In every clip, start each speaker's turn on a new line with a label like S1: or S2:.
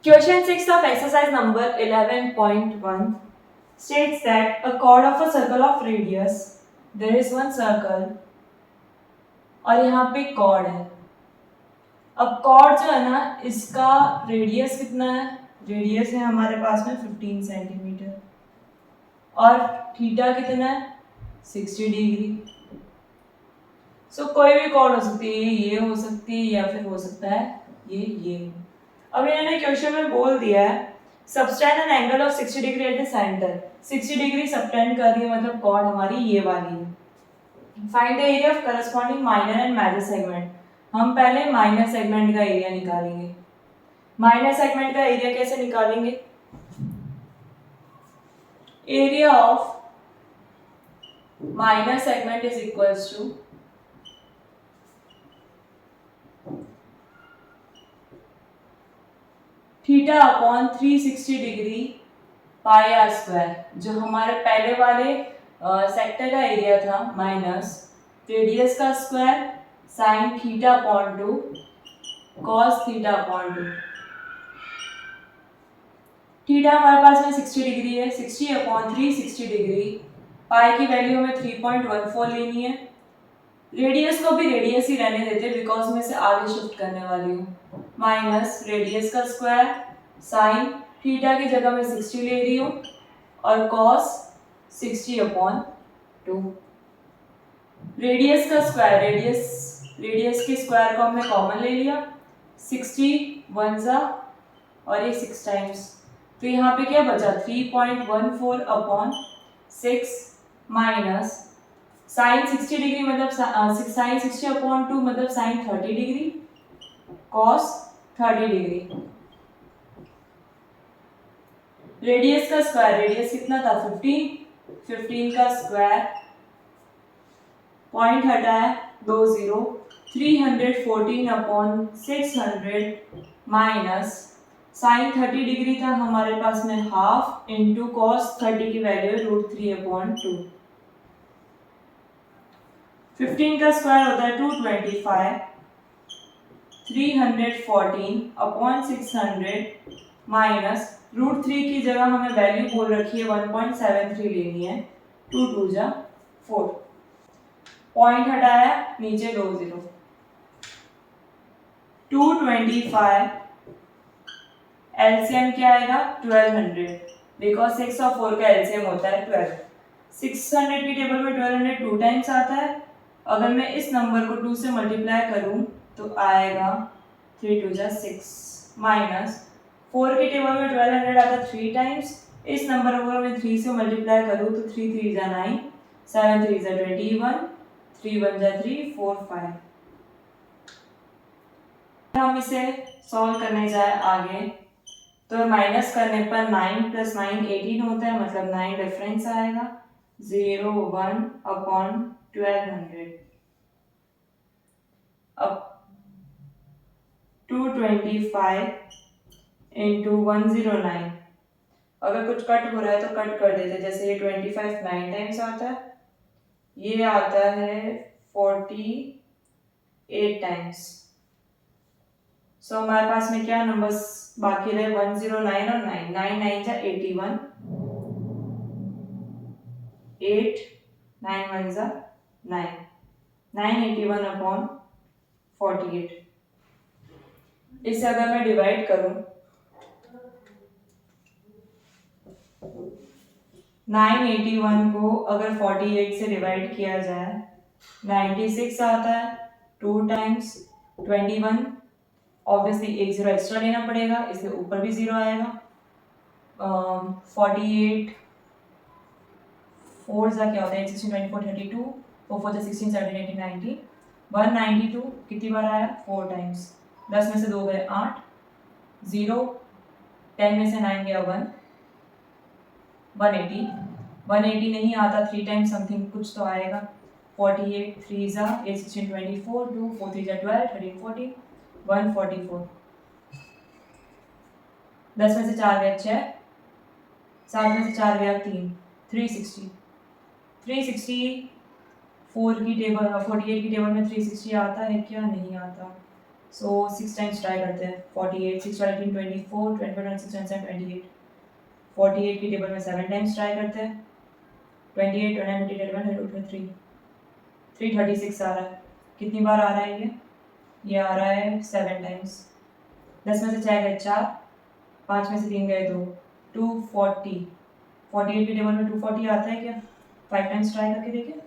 S1: Question 6 of exercise number 11.1 states that a chord of a circle of radius, there is one circle और यहाँ पे chord है. अब chord जो है ना, इसका रेडियस कितना है? रेडियस है हमारे पास में 15 सेंटीमीटर और थीटा कितना है? 60 डिग्री. सो कोई भी chord हो सकती है, ये हो सकती है या फिर हो सकता है ये. अब इन्होंने क्वेश्चन में बोल दिया है subtend an angle of 60 degree at the centre. 60 degree subtend कर रही है, मतलब कॉर्ड हमारी ये वाली है. Find the area of corresponding minor and major segment. हम पहले माइनर सेगमेंट का एरिया निकालेंगे. माइनर सेगमेंट का एरिया कैसे निकालेंगे? Area of minor segment is equals to theta upon 360 degree pi are square. जो हमारे पहले वाले सेक्टर का एरिया था माइनस रेडियस का square sine theta upon 2 cos theta upon 2. Theta हमारे पास में 60 डिग्री है. 60 अपॉन 360 डिग्री. पाई की वैल्यू हमें 3.14 लेनी है. रेडियस को भी रेडियस ही रहने देते बिकॉज मैं इसे आगे शिफ्ट करने वाली हूँ. माइनस रेडियस का स्क्वायर साइन थीटा की जगह मैं 60 ले रही हूँ और कॉस 60 अपॉन 2. रेडियस का स्क्वायर रेडियस के स्क्वायर को हमने कॉमन ले लिया. 60 वन जा और ये 6 टाइम्स. तो यहाँ पे क्या बचा? 3.14 अपॉन 6 माइनस साइन 60 डिग्री मतलब साइन 60 अपॉन 2 मतलब sine 30 degree cos 30 degree. Radius का स्क्वायर रेडियस कितना था? 15 का स्क्वायर पॉइंट हटाया 2 0 314 अपॉन 600 माइनस साइन 30 डिग्री था हमारे पास में हाफ इंटू कॉस 30 की वैल्यू √3 अपॉन 2. 15 का स्क्वायर होता है 225 314 अपॉन 600 माइनस √3 की जगह हमें वैल्यू बोल रखी है 1.73 लेनी है. 2 2 जा 4. पॉइंट हटाया नीचे 2 0 225 एलसीएम क्या आएगा? 1200 बिकॉज 6 और 4 का एलसीएम होता है 12. 600 की टेबल में 1200 2 टाइम्स आता है. अगर मैं इस नंबर को 2 से मल्टीप्लाई करूं तो आएगा 3 2 जा 6 माइनस 4 की टेबल में 1200 आता 3 टाइम्स. इस नंबर को अगर मैं 3 से मल्टीप्लाई करूं तो 3 3 जा 9 7 3 जा 21 3 1 जा 3 4 5. हम इसे सॉल्व करने जाए आगे तो माइनस करने पर 9 + 9 18 होता है मतलब 9 डिफरेंस आएगा 0 1 अपॉन 1200. अब 225 इंटू 109. अगर कुछ कट हो रहा है तो कट कर देते. जैसे ये 25 9 टाइम्स आता है, ये आता है 48 टाइम्स. सो हमारे पास में क्या नंबर्स बाकी रहे? 109 और 9. 9 9 जा 81 8 9 1 जा 9 981 अपॉन 48. इसे अगर मैं डिवाइड करूं 981 को अगर 48 से डिवाइड किया जाए 96 आता है 2 टाइम्स 21. ऑब्वियसली एक 0 एक्स्ट्रा लेना पड़ेगा इसलिए ऊपर भी 0 आएगा. 48 4 जा क्या होता है 16 24 32 4 4 जा 16 17 18 19 192 कितनी बार आया? 4 टाइम्स. 10 में से 2 गए 8 0 10 में से 9 गया 1 180 नहीं आता 3 टाइम्स समथिंग कुछ तो आएगा. 48 3 जा 8 16 24 2 4 3 जा 12 13 14 144. 10 में से 4 गया 6 7 में से 4 गया 3 360 4 की टेबल 48 की टेबल में 360 आता है क्या? नहीं आता. सो 6 टाइम्स ट्राई करते हैं. 48, 6 और 18 24, 24 6 and 7 28. 48 की टेबल में 7 टाइम्स ट्राई करते हैं. 28 29 30 336 आ रहा है. कितनी बार आ रहा है ये आ रहा है 7 टाइम्स. 10 में से 6 गए 4, 5 में से 3 गए 2, 240. 48 की टेबल में 240 आता है क्या? 5 टाइम्स ट्राई करके देखिए.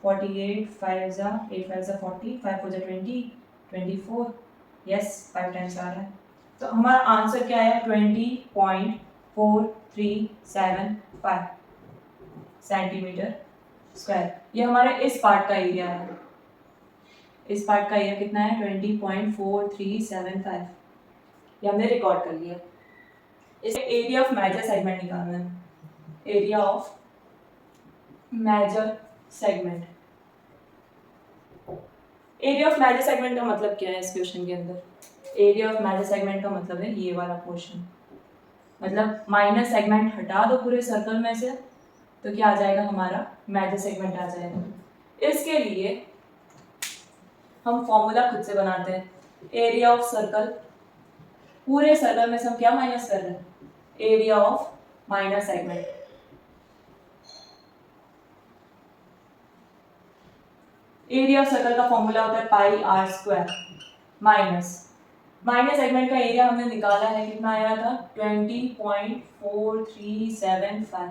S1: 48 5 जा 8 5 जा 40, 5 4 जा 20, 24. यस 5 टाइम्स आ रहा है. तो हमारा आंसर क्या है? 20.4375 सेंटीमीटर स्क्वायर. ये हमारे इस पार्ट का एरिया है. इस पार्ट का एरिया कितना है? 20.4375. ये हमने रिकॉर्ड कर लिया. इसे एरिया ऑफ मेजर सेगमेंट निकालना है. Area of major segment. Area of major segment का मतलब क्या है इस क्वेश्चन के अंदर? एरिया ऑफ मेजर सेगमेंट का मतलब है ये वाला पोर्शन. मतलब माइनर सेगमेंट हटा दो पूरे सर्कल में से तो क्या आ जाएगा? हमारा मेजर सेगमेंट आ जाएगा. इसके लिए हम फॉर्मूला खुद से बनाते हैं. एरिया ऑफ सर्कल, पूरे सर्कल में से हम क्या माइनस कर रहे हैं? Area of minor segment. Area of circle का फॉर्मूला होता है pi are square minus minor segment का एरिया हमने निकाला है. कितना आया था? 20.4375.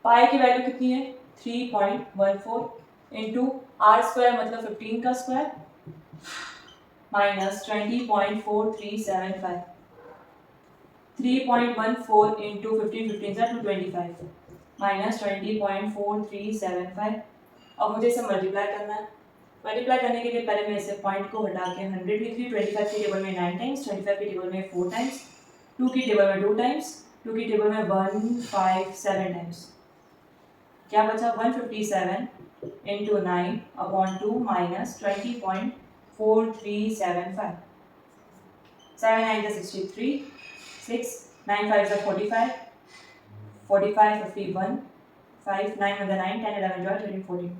S1: पाई की वैल्यू कितनी है? 3.14 इंटू आर स्क्वायर मतलब 15 का स्क्वायर माइनस 20.4375. 3.14 इंटू 15 15 से 225 माइनस 20.4375. अब मुझे इसे मल्टीप्लाई करना है. मल्टीप्लाई करने के लिए पहले मैं इसे पॉइंट को हटा के 100 लिख ली. 25 की टेबल में 9 टाइम्स, 25 की टेबल में 4 टाइम्स, 2 की टेबल में 2 टाइम्स, 2 की टेबल में 157 टाइम्स. क्या बचा? 157 into 9 upon 2 minus 20.4375. 7 9 is 63, 6 9 5 is 45, 45 51, 5 9 with the 9 10 11 12 13 14.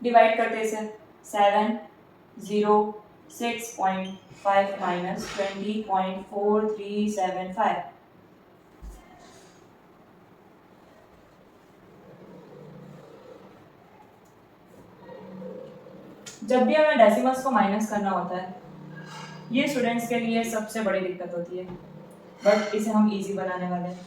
S1: Divide करते इसे. 7 0 6.5 माइनस 20.4375. जब भी हमें डेसिमल्स को माइनस करना होता है, ये स्टूडेंट्स के लिए सबसे बड़ी दिक्कत होती है, बट इसे हम इजी बनाने वाले हैं.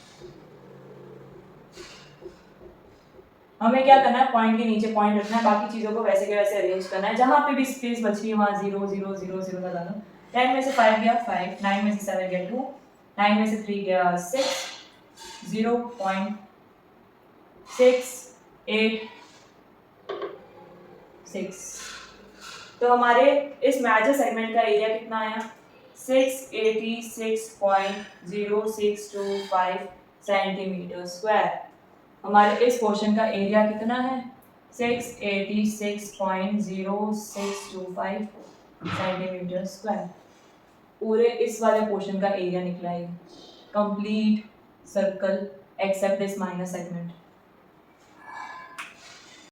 S1: हमें क्या करना है? पॉइंट के नीचे पॉइंट रखना है, बाकी चीज़ों को वैसे के वैसे अरेंज करना है. जहाँ पे भी स्पेस बच रही है वहाँ 0 0 0 0 लगा दो. 10 में से 5 गया 5, 9 में से 7 गया 2, 9 में से 3 गया 6, 0.686. तो हमारे इस मेजर सेगमेंट का एरिया कितना आया? 686.0625 सेंटीमीटर स्क्वायर. हमारे इस पोर्शन का एरिया कितना है? 686.0625 सेंटीमीटर स्क्वायर. पूरे इस वाले पोर्शन का एरिया निकला है. Complete circle except this minor segment.